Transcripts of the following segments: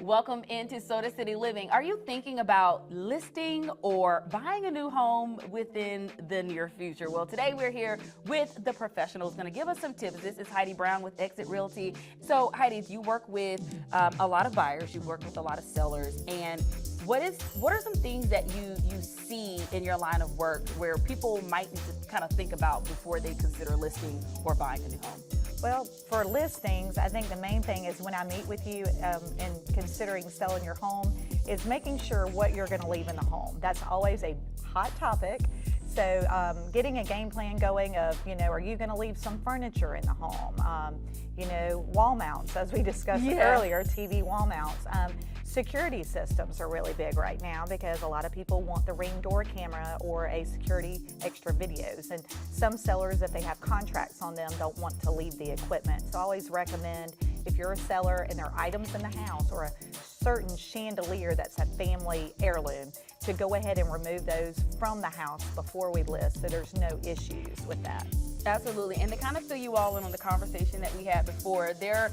Welcome into Soda City Living. Are you thinking about listing or buying a new home within the near future? Well, today we're here with the professionals going to give us some tips. This is Heidi Brown with Exit Realty. So Heidi, you work with a lot of buyers, you work with a lot of sellers, and what are some things that you see in your line of work where people might need to kind of think about before they consider listing or buying a new home? Well, for listings, I think the main thing is when I meet with you in considering selling your home is making sure what you're going to leave in the home. That's always a hot topic. So getting a game plan going of, are you going to leave some furniture in the home? Wall mounts, as we discussed earlier, TV wall mounts. Security systems are really big right now because a lot of people want the Ring door camera or a security extra videos. And some sellers, if they have contracts on them, don't want to leave the equipment. So I always recommend if you're a seller and there are items in the house or a certain chandelier that's a family heirloom, to go ahead and remove those from the house before we list so there's no issues with that. Absolutely. And to kind of fill you all in on the conversation that we had before, there,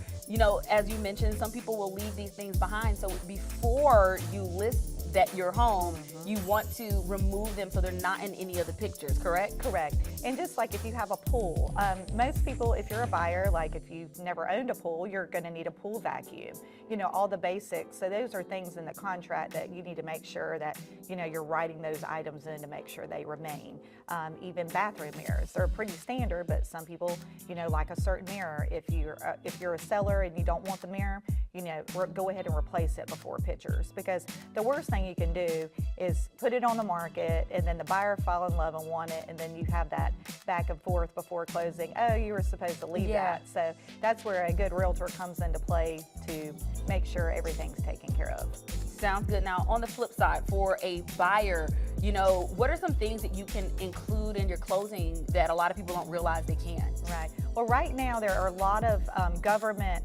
as you mentioned, some people will leave these things behind. So before you list your home, you want to remove them so they're not in any of the pictures, correct? Correct. And just like if you have a pool, most people, if you're a buyer, like if you've never owned a pool, you're going to need a pool vacuum, all the basics. So those are things in the contract that you need to make sure that, you're writing those items in to make sure they remain. Even bathroom mirrors, they're pretty standard, but some people, like a certain mirror. If you're a seller and you don't want the mirror, go ahead and replace it before pictures, because the worst thing you can do is put it on the market and then the buyer fall in love and want it, and then you have that back and forth before closing. Oh, you were supposed to leave that. So that's where a good realtor comes into play to make sure everything's taken care of. Sounds good. Now, on the flip side, for a buyer, what are some things that you can include in your closing that a lot of people don't realize they can? Right. Well, right now there are a lot of government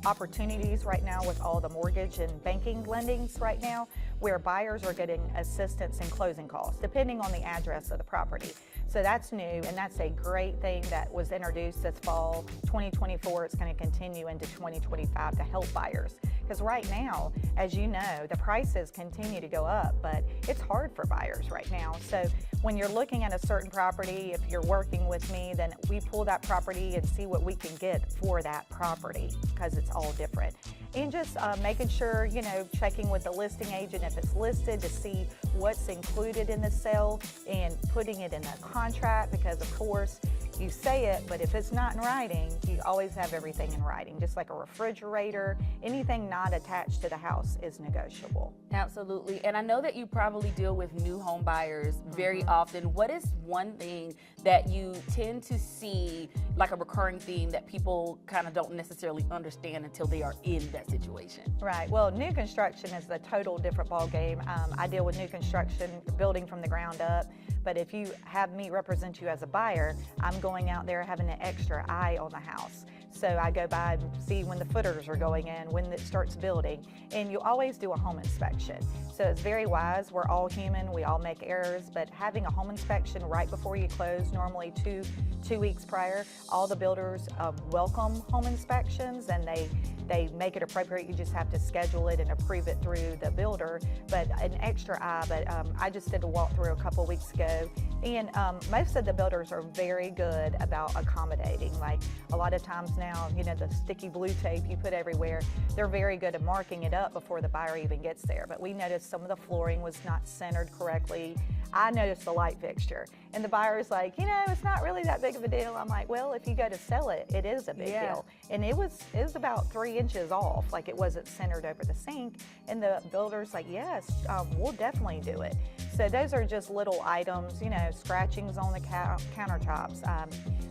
opportunities right now with all the mortgage and banking lendings right now, where buyers are getting assistance in closing costs, depending on the address of the property. So that's new, and that's a great thing that was introduced this fall, 2024. It's going to continue into 2025 to help buyers. Because right now, as you know, the prices continue to go up, but it's hard for buyers right now. So when you're looking at a certain property, if you're working with me, then we pull that property and see what we can get for that property, because it's all different. And just making sure, checking with the listing agent if it's listed to see what's included in the sale and putting it in a contract, because of course, you say it, but if it's not in writing, you always have everything in writing. Just like a refrigerator, anything not attached to the house is negotiable. Absolutely. And I know that you probably deal with new home buyers very often. What is one thing that you tend to see, like a recurring theme, that people kind of don't necessarily understand until they are in that situation? Right. Well, new construction is a total different ball game. I deal with new construction, building from the ground up. But if you have me represent you as a buyer, I'm going out there having an extra eye on the house. So I go by and see when the footers are going in, when it starts building. And you always do a home inspection. So it's very wise. We're all human. We all make errors. But having a home inspection right before you close, normally two weeks prior, all the builders welcome home inspections, and they make it appropriate. You just have to schedule it and approve it through the builder. But an extra eye. But I just did a walkthrough a couple weeks ago. And most of the builders are very good about accommodating. Like a lot of times now, the sticky blue tape you put everywhere, they're very good at marking it up before the buyer even gets there. But we noticed some of the flooring was not centered correctly. I noticed the light fixture. And the buyer's like, it's not really that big of a deal. I'm like, well, if you go to sell it, it is a big deal. And it was about 3 inches off, like it wasn't centered over the sink. And the builder's like, yes, we'll definitely do it. So those are just little items, scratchings on the countertops.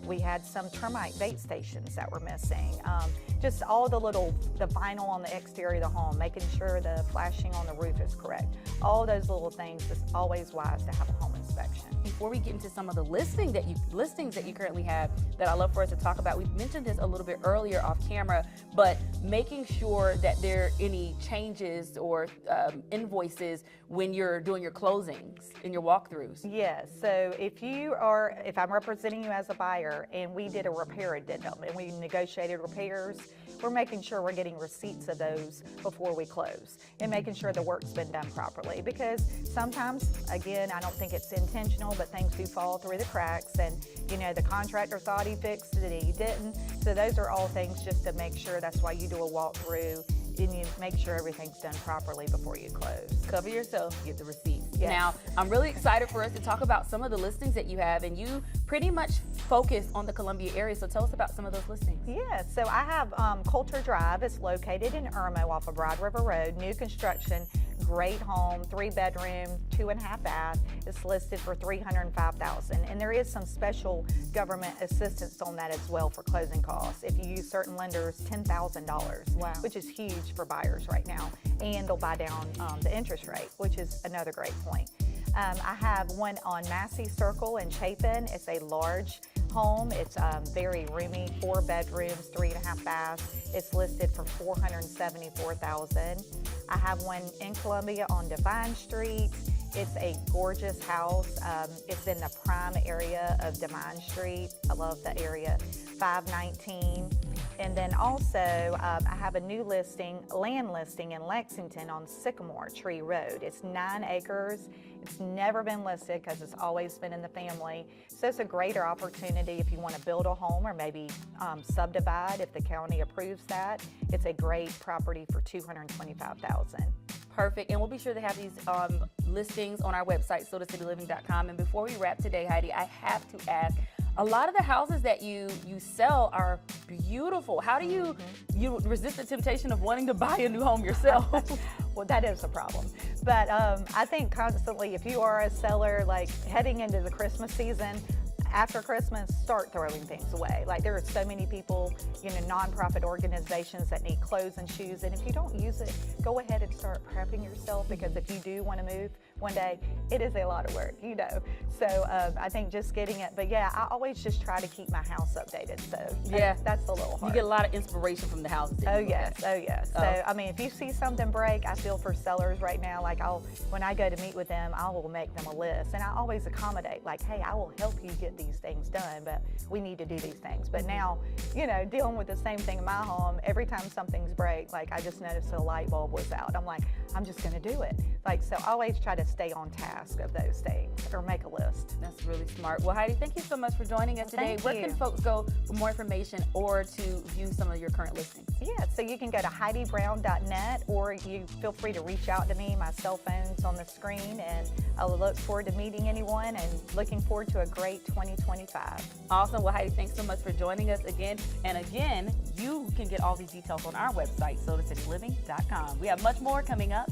We had some termite bait stations that were missing. Just all the vinyl on the exterior of the home, making sure the flashing on the roof is correct. All those little things, it's always wise to have a home inspection. Before we get into some of the listings that you currently have that I love for us to talk about, we mentioned this a little bit earlier off camera, but making sure that there are any changes or invoices when you're doing your closings and your walkthroughs. Yes, so if I'm representing you as a buyer and we did a repair addendum and we negotiated repairs, we're making sure we're getting receipts of those before we close and making sure the work's been done properly. Because sometimes, again, I don't think it's intentional, but things do fall through the cracks, and the contractor thought he fixed it and he didn't. So those are all things just to make sure. That's why you do a walkthrough and you make sure everything's done properly before you close. Cover yourself, get the receipts. Yes. Now, I'm really excited for us to talk about some of the listings that you have, and you pretty much focus on the Columbia area, so tell us about some of those listings. Yeah, so I have Coulter Drive. It's located in Irmo off of Broad River Road, new construction, great home, 3-bedroom, 2.5 bath. It's listed for $305,000, and there is some special government assistance on that as well for closing costs. If you use certain lenders, $10,000, wow, which is huge for buyers right now, and they'll buy down the interest rate, which is another great point. I have one on Massey Circle in Chapin. It's a large home. It's very roomy, 4 bedrooms, 3.5 baths. It's listed for $474,000. I have one in Columbia on Divine Street. It's a gorgeous house. It's in the prime area of Divine Street. I love the area, 519. And then also, I have a new land listing in Lexington on Sycamore Tree Road. It's 9 acres. It's never been listed because it's always been in the family. So it's a greater opportunity if you want to build a home or maybe subdivide if the county approves that. It's a great property for $225,000. Perfect, and we'll be sure to have these listings on our website, SodaCityLiving.com. And before we wrap today, Heidi, I have to ask, a lot of the houses that you sell are beautiful. How do you resist the temptation of wanting to buy a new home yourself? Well, that is a problem. But I think constantly, if you are a seller, like heading into the Christmas season, after Christmas, start throwing things away. Like there are so many people, nonprofit organizations that need clothes and shoes, and if you don't use it, go ahead and start prepping yourself, because if you do want to move one day, it is a lot of work, So I think just getting it, but yeah, I always just try to keep my house updated. So yeah, that's a little hard. You get a lot of inspiration from the houses. Oh yes. So I mean, if you see something break, I feel for sellers right now. Like when I go to meet with them, I will make them a list, and I always accommodate. Like, hey, I will help you get these things done, but we need to do these things. But now, dealing with the same thing in my home, every time something's break, like I just noticed the light bulb was out. I'm like, I'm just going to do it. Like, so I always try to stay on task of those things or make a list. That's really smart. Well, Heidi, thank you so much for joining us today. Where can folks go for more information or to view some of your current listings? Yeah, so you can go to HeidiBrown.net, or you feel free to reach out to me. My cell phone's on the screen, and I'll look forward to meeting anyone and looking forward to a great 2025. Awesome. Well, Heidi, thanks so much for joining us again. And again, you can get all these details on our website, SodaCityLiving.com. We have much more coming up.